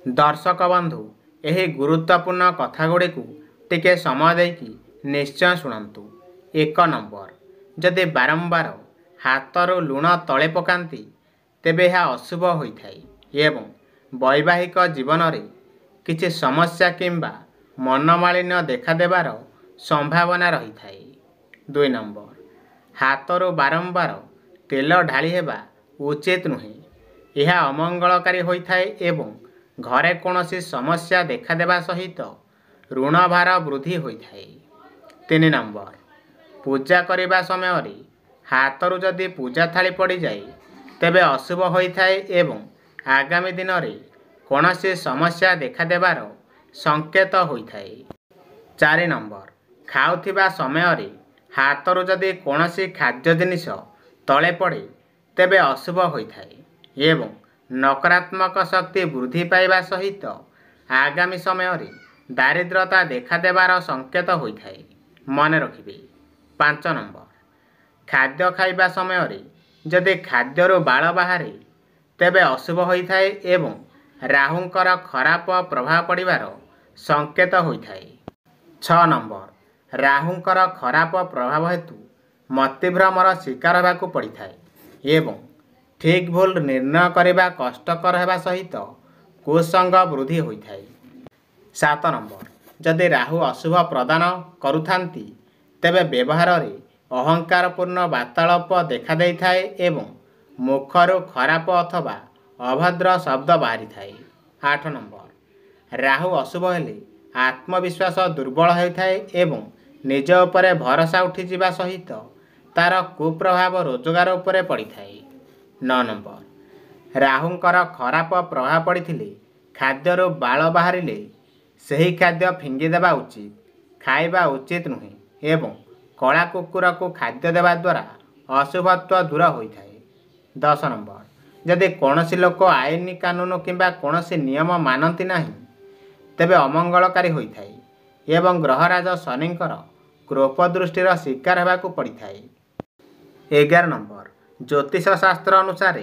दर्शक बंधु यही गुरुत्वपूर्ण कथागुड़ी टिके समय देकी निश्चय शुणु। 1 नंबर, जदि बारंबार हाथरू लुण तले पकाती तेबे यह अशुभ होता है एवं वैवाहिक जीवन में किसी समस्या किंबा मनमालिन्य देखादेवार संभावना रही है। 2 नंबर, हाथरू बारंबार तेल ढाली हेबा उचित नुहे, यह अमंगलकारी होता है एवं घरे कौनसी समस्या देखादेवा सहित ऋण भार वृद्धि होता है। 3 नंबर, पूजा करने समय हाथरू जदि पूजा थाली पड़ जाए तेबे अशुभ होता है एवं आगामी दिन में कौनसी समस्या देखादेवार संकेत होता है। 4 नंबर, खाउथिबा समय हाथरू जदि कौनसी खाद्य जिनिस तले पड़े तेबे अशुभ होता है एवं नकारात्मक शक्ति वृद्धि पाइबा सहित आगामी समय दारिद्रता देखादेवार संकेत होता है। मन रखिबे। 5 नंबर, खाद्य खाइबा समय जदि खाद्यरू बाल बाहरे तेबे अशुभ होता है एवं राहुंकर खराब प्रभाव पड़िबार संकेत होता है। 6 नंबर, राहुंकर खराब प्रभाव हेतु मतिभ्रमर शिकार होगाकू पड़ता है एवं ठीक भूल निर्णय करने कष्टकर होगा सहित कुसंग वृद्धि होता है। 7 नंबर, जदि राहु अशुभ प्रदान करुथांती तेबे व्यवहार में अहंकारपूर्ण वार्तालाप देखा देता है एवं मुखरू खराब अथवा अभद्र शब्द बाहरी थाए। 8 नंबर, राहु अशुभ हेले आत्मविश्वास दुर्बल होता है एवं निज उपरे भरोसा उठिजिबा सहित तार कुप्रभाव रोजगार उपरे पड़ता है। 9 नंबर, राहुंकर खराब प्रभाव पड़िथिले खाद्यरू बाल बाहरिले सही खाद्य फिंगिदेवा उचित, खाइबा उचित नुहे एवं कला कुकुर को खाद्य देवा द्वारा अशुभत्व दूर होता है। 10 नंबर, जदि कौनसी लोक आईन कानून किंबा कौनसी नियम मानती नहीं तेबे अमंगलकारी होता है एवं ग्रहराज शनिंकर क्रोप दृष्टिर शिकार होगाकू पड़ता है। 11 नंबर, ज्योतिष शास्त्र अनुसार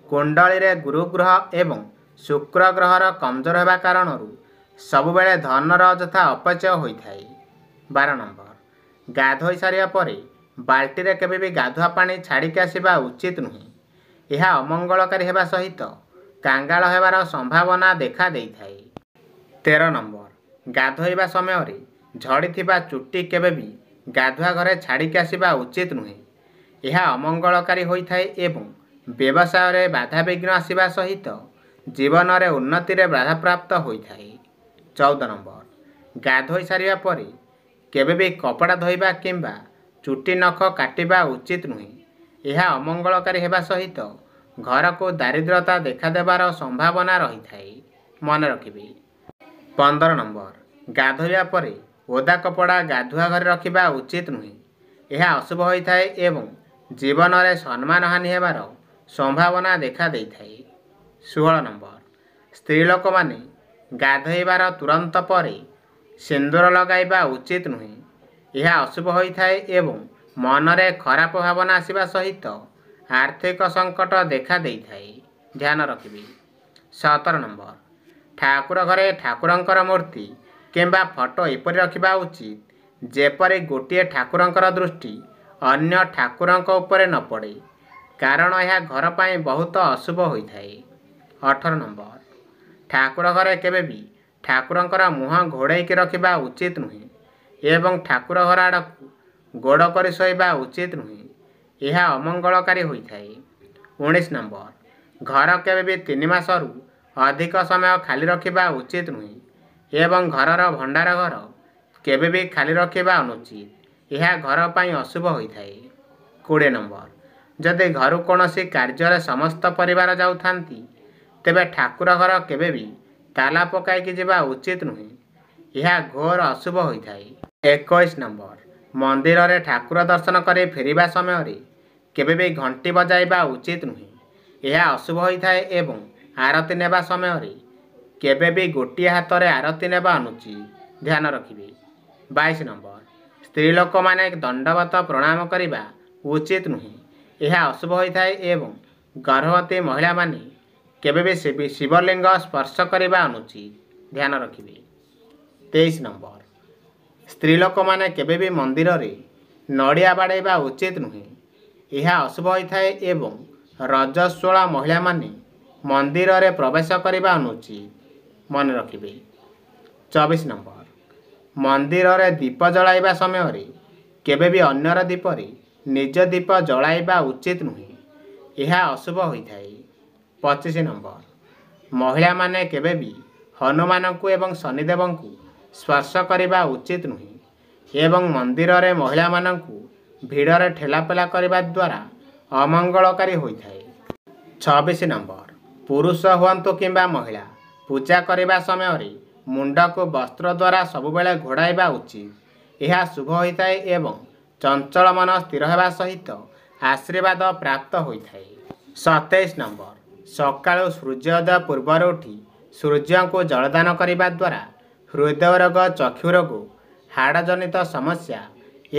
कुंडली रे गुरु ग्रह एवं शुक्र ग्रहर कमजोर होगा कारण सबुबले धनर अଯଥା अपचय होता है। 12 नंबर, गाधोई सारिया परे बाल्टी केबे भी गाधुआ पानी छाड़िक आसवा उचित नुहे, यह अमंगलकारी होगा सहित कांगाल होबार संभावना देखा देता है। 13 नंबर, गाधोइबा समय झड़ीथिबा चुट्टी केबे भी गाधुआ घरे छाड़िक आसवा उचित नुहे, यह अमंगलकारी होता है एवं व्यवसाय रे बाधा विघ्न आसवा सहित जीवन में उन्नति रे बाधा प्राप्त होता है। 14 नंबर, गाधोई सारिया परे केबे भी कपड़ा धोइबा किंबा चुट्टी नख काटिबा उचित नुहे, यह अमंगलकारी होगा सहित घर को दारिद्रता देखादेवार संभावना रही है। मन रखिबे। 15 नंबर, गाधोइबा परे ओदा कपड़ा गाधुआ घर रखिबा उचित नुहे, यह अशुभ होता है एवं जीवन में सम्मान हानि होबार संभावना देखा देता है। 16 नंबर, स्त्री लोक माने गाधोइबार तुरंत परे सिंदूर लगाइबा उचित नुहे, यह अशुभ होता है एवं मन में खराब भावना आसवा सहित आर्थिक संकट देखा देता है। ध्यान रखिबे। 17 नंबर, ठाकुर घरे ठाकुरंकर मूर्ति किंबा फोटो एपरि रखिबा उचित जेपरि गोटे ठाकुरंकर दृष्टि अन्य ठाकुरंक उपरे न पड़े, कारण यह घर पाई बहुत अशुभ होता है। 18 नंबर, ठाकुर घरे केबे भी ठाकुरंकर मुह घोड़ेक रखिबा उचित नुहे एवं ठाकुर घर आड़क गोड़ कर शोइबा उचित नुहे, यह अमंगलकारी होता है। 19 नंबर, घर केबे भी 3 मासरू अधिक समय खाली रखिबा उचित नुहे एवं घरर भंडार घर केबे भी खाली रखिबा अनुचित, यह घर पाई अशुभ होता है। 20 नंबर, जदि घर कौनसी कार्य समस्त परिवार जाउथांती तेबे ठाकुर घर केबे भी ताला पकाइकी जिबा उचित नुहे, यह घोर अशुभ होता है। 21 नंबर, मंदिर रे ठाकुर दर्शन करे फेरिबा समय केबे भी घंटी बजाइबा उचित नुहे, यह अशुभ होता है एवं आरती नेबा समय केबे भी गोटिए हाथ रे आरती नेबा अनुचित। ध्यान रखिबे। 22 नंबर, स्त्री लोक माने दंडवत प्रणाम करने उचित नुहे, यह अशुभ होता है एवं गर्भवती महिला माने କେବେ ବି ଶିବଲିଙ୍ଗ ସ୍ପର୍ଶ କରିବା ଅନୁଚିତ, ଧ୍ୟାନ ରଖିବେ। 23 ନମ୍ବର, ସ୍ତ୍ରୀ ଲୋକମାନେ କେବେ ବି ମନ୍ଦିରରେ ନଡ଼ିଆ ବାଡ଼େଇବା ଉଚିତ ନୁହେଁ, ଏହା ଅଶୁଭ ହୋଇଥାଏ ଏବଂ ରଜସ୍ୱଳା ମହିଳାମାନେ ମନ୍ଦିରରେ ପ୍ରବେଶ କରିବା ଅନୁଚିତ, ମନେ ରଖିବେ। 24 ନମ୍ବର, ମନ୍ଦିରରେ ଦୀପ ଜଳାଇବା ସମୟରେ କେବେ ବି ଅନ୍ୟର ଦୀପରେ ନିଜ ଦୀପ ଜଳାଇବା ଉଚିତ ନୁହେଁ, ଏହା ଅଶୁଭ ହୋଇଥାଏ। 25 ନମ୍ବର, ମହିଳାମାନେ କେବେ ବି ହନୁମାନଙ୍କୁ ଏବଂ ଶନିଦେବଙ୍କୁ ସ୍ପର୍ଶ କରିବା ଉଚିତ ନୁହେଁ ଏବଂ ମନ୍ଦିରରେ ମହିଳାମାନଙ୍କୁ ଭିଡ଼ରେ ଠେଲାପେଲା କରିବା ଦ୍ୱାରା ଅମଙ୍ଗଳକାରୀ ହୋଇଥାଏ। 26 ନମ୍ବର, ପୁରୁଷ ହୁଅନ୍ତୁ କିମ୍ବା ମହିଳା ପୂଜା କରିବା ସମୟରେ ମୁଣ୍ଡକୁ ବସ୍ତ୍ର ଦ୍ୱାରା ସବୁବେଳେ ଘୋଡ଼ାଇବା ଉଚିତ, ଏହା ଶୁଭ ହୋଇଥାଏ ଏବଂ ଚଞ୍ଚଳ ମନ ସ୍ଥିର ହେବା ସହିତ ଆଶୀର୍ବାଦ ପ୍ରାପ୍ତ ହୋଇଥାଏ। 27 ନମ୍ବର, ସକାଳୁ ସୂର୍ଯ୍ୟୋଦୟ ପୂର୍ବରୁ ଉଠି ସୂର୍ଯ୍ୟଙ୍କୁ ଜଳଦାନ କରିବା ଦ୍ୱାରା ହୃଦୟ ରୋଗ, ଚକ୍ଷୁ ରୋଗ, ହାଡ଼ଜନିତ ସମସ୍ୟା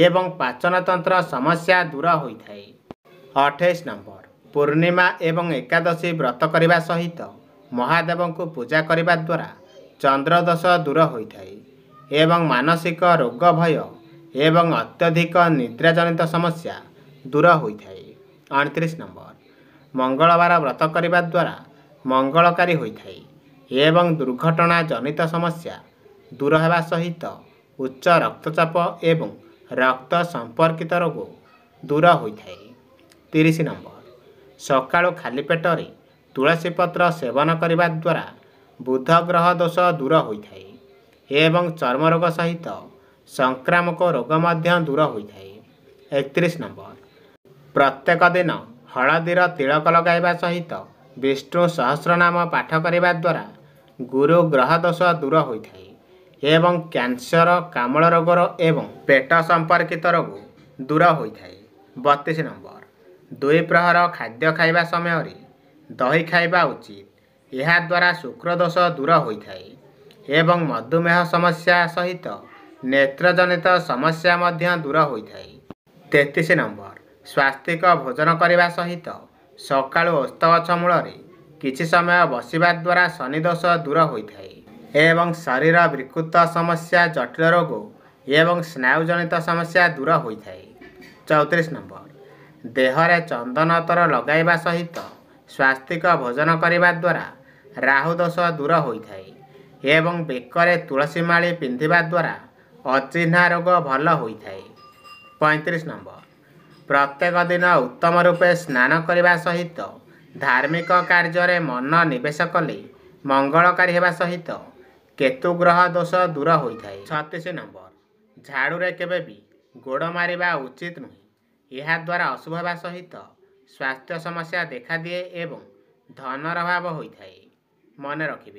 ଏବଂ ପାଚନତନ୍ତ୍ର ସମସ୍ୟା ଦୂର ହୋଇଥାଏ। 28 ନମ୍ବର, ପୂର୍ଣ୍ଣିମା ଏବଂ ଏକାଦଶୀ ବ୍ରତ କରିବା ସହିତ ମହାଦେବଙ୍କୁ ପୂଜା କରିବା ଦ୍ୱାରା ଚନ୍ଦ୍ରଦୋଷ ଦୂର ହୋଇଥାଏ ଏବଂ ମାନସିକ ରୋଗ, ଭୟ ଏବଂ ଅତ୍ୟଧିକ ନିଦ୍ରାଜନିତ ସମସ୍ୟା ଦୂର ହୋଇଥାଏ। 29 ନମ୍ବର, ମଙ୍ଗଳବାର ବ୍ରତ କରିବା ଦ୍ୱାରା ମଙ୍ଗଳକାରୀ ହୋଇଥାଏ ଏବଂ ଦୁର୍ଘଟଣା ଜନିତ ସମସ୍ୟା ଦୂର ହେବା ସହିତ ଉଚ୍ଚ ରକ୍ତଚାପ ଏବଂ ରକ୍ତ ସମ୍ପର୍କିତ ରୋଗ ଦୂର ହୋଇଥାଏ। 30 ନମ୍ବର, ସକାଳୁ ଖାଲି ପେଟରେ ତୁଳସୀ ପତ୍ର ସେବନ କରିବା ଦ୍ୱାରା ବୁଧ ଗ୍ରହ ଦୋଷ ଦୂର ହୋଇଥାଏ ଏବଂ ଚର୍ମ ରୋଗ ସହିତ ସଂକ୍ରାମକ ରୋଗ ମଧ୍ୟ ଦୂର ହୋଇଥାଏ। 31 ନମ୍ବର, ପ୍ରତ୍ୟେକ ଦିନ ହଳଦୀର ତିଳକ ଲଗାଇବା ସହିତ ବିଷ୍ଣୁ ସହସ୍ରନାମ ପାଠ କରିବା ଦ୍ୱାରା ଗୁରୁ ଗ୍ରହ ଦୋଷ ଦୂର ହୋଇଥାଏ ଏବଂ କ୍ୟାନ୍ସର, କାମଳ ରୋଗର ଏବଂ ପେଟ ସମ୍ପର୍କିତ ରୋଗ ଦୂର ହୋଇଥାଏ। 32 ନମ୍ବର, ଦ୍ୱିପ୍ରହର ଖାଦ୍ୟ ଖାଇବା ସମୟରେ ଦହି ଖାଇବା ଉଚିତ, ଏହାଦ୍ୱାରା ଶୁକ୍ରଦୋଷ ଦୂର ହୋଇଥାଏ ଏବଂ ମଧୁମେହ ସମସ୍ୟା ସହିତ ନେତ୍ରଜନିତ ସମସ୍ୟା ମଧ୍ୟ ଦୂର ହୋଇଥାଏ। 33 ନମ୍ବର, ସ୍ୱାସ୍ତିକ ଭୋଜନ କରିବା ସହିତ ସକାଳୁ ଓସ୍ତ ଗଛ ମୂଳରେ କିଛି ସମୟ ବସିବା ଦ୍ୱାରା ଶନିଦୋଷ ଦୂର ହୋଇଥାଏ ଏବଂ ଶରୀର ବିକୃତ ସମସ୍ୟା, ଜଟିଳ ରୋଗ ଏବଂ ସ୍ନାୟୁଜନିତ ସମସ୍ୟା ଦୂର ହୋଇଥାଏ। 34 ନମ୍ବର, ଦେହରେ ଚନ୍ଦନ ଅତର ଲଗାଇବା ସହିତ ସ୍ୱାସ୍ତିକ ଭୋଜନ କରିବା ଦ୍ୱାରା ରାହୁ ଦୋଷ ଦୂର ହୋଇଥାଏ ଏବଂ ବେକରେ ତୁଳସୀ ମାଳି ପିନ୍ଧିବା ଦ୍ୱାରା ଅଚିହ୍ନା ରୋଗ ଭଲ ହୋଇଥାଏ। 35 ନମ୍ବର, ପ୍ରତ୍ୟେକ ଦିନ ଉତ୍ତମ ରୂପେ ସ୍ନାନ କରିବା ସହିତ ଧାର୍ମିକ କାର୍ଯ୍ୟରେ ମନ ନିବେଶ କଲେ ମଙ୍ଗଳକାରୀ ହେବା ସହିତ କେତୁ ଗ୍ରହ ଦୋଷ ଦୂର ହୋଇଥାଏ। 36 ନମ୍ବର, ଝାଡ଼ୁରେ କେବେ ବି ଗୋଡ଼ ମାରିବା ଉଚିତ ନୁହେଁ, ଏହାଦ୍ୱାରା ଅଶୁଭ ହେବା ସହିତ ସ୍ୱାସ୍ଥ୍ୟ ସମସ୍ୟା ଦେଖାଦିଏ ଏବଂ ଧନର ଅଭାବ ହୋଇଥାଏ, ମନେ ରଖିବେ।